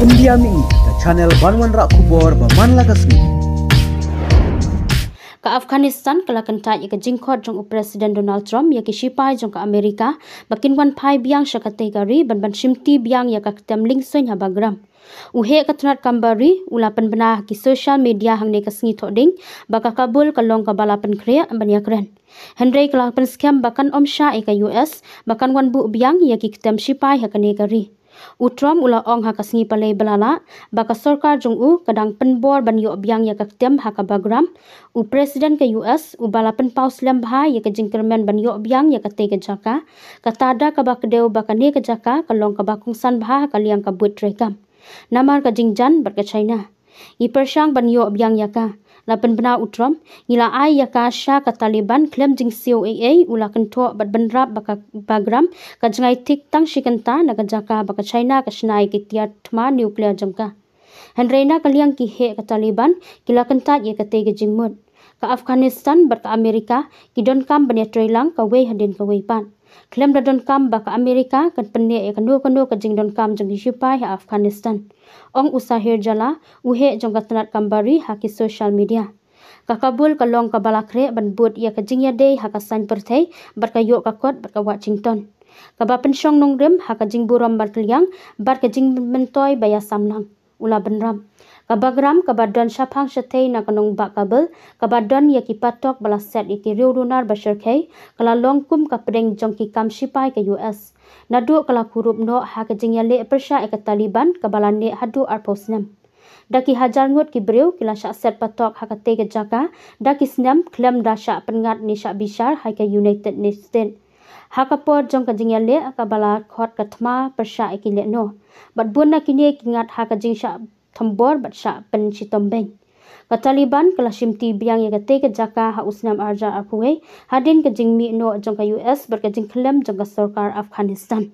India mi ka channel banwan rak kubor ba manla kasni. Ka Afghanistan kalakanta ya ka jingkot jong Presiden Donald Trump ya ki sipai jong ka Amerika bakin wan pai biang syakategori ban shimti biang ya ka temling soin ha bagram. Uhe katnat kambari ulapan benah ki social media hang ne kasngi thoding baka Kabul kalong ka balapan krea banya kren. Henry kalapan scam bakan omsha e ka US bakan wan bu biang ya ki tem sipai ha ka negari. Utrom ula ong ha kasngi palai balala baka sarkar jong u kadang penbor ban yo biang ya ka tem ha ka bagram u presiden ke US u balapan paus lembha ya ka jingkermen ban yo biang ya ka te ke jaka katada ka bakdeu baka ne ke jaka kalong ka bakung san bha ka liang ka but rekam namar ka jingjan bar ka China i persyang ban yo biang ya ka lapan bena utrom ngila ai ya ka sha ka Taliban klem jing COAA ula kento bat benrap baka bagram ka jangai tik tang shikanta na ka jaka baka China ka shnai ki tiat thma nuclear jamka Henreina kaliang ki he ka Taliban kila kenta ye ka te ke jingmut ka Afghanistan bat ka Amerika ki don kam banya trailang ka wei hadin ka wei pan klem da don kam baka Amerika kan penne e kanu ka jing don kam jang sipai ha Afghanistan ong usahir jala uhe jong katnat kambari ha ki social media ka Kabul kalong ka balakre ban but ya ka jingya day ha ka san perthei bat ka yo ka kot bat ka Washington ka ba pensyong nongrim ha ka jing buram bat kliang bat ka jing mentoy baya samnang ula benram kabagram kabadon syapang syatei na kanong ba kabel kabadon ya ki patok bala set iki riurunar basyarkei kala longkum ka pedeng jong ki kam sipai ke US nadu kala kurup no ha ka jing ya le persya e ka Taliban kabala ne hadu arposnem daki hajar ngut ki breu kila syak set patok ha ka te ke jaka daki snam klem da syak pengat ni syak bishar ha ka United Nations hakapor jong ka jing ya le ka bala khot ka thma persya iki le no bat bun na kini kingat ha ka jing syak thambor bat syak pen chitombeng ka Taliban kala shimti biang ya ka te ke jaka ha usnam arja apuwe hadin ka jing mi no jong ka US bar ka jing klem jong ka sarkar Afghanistan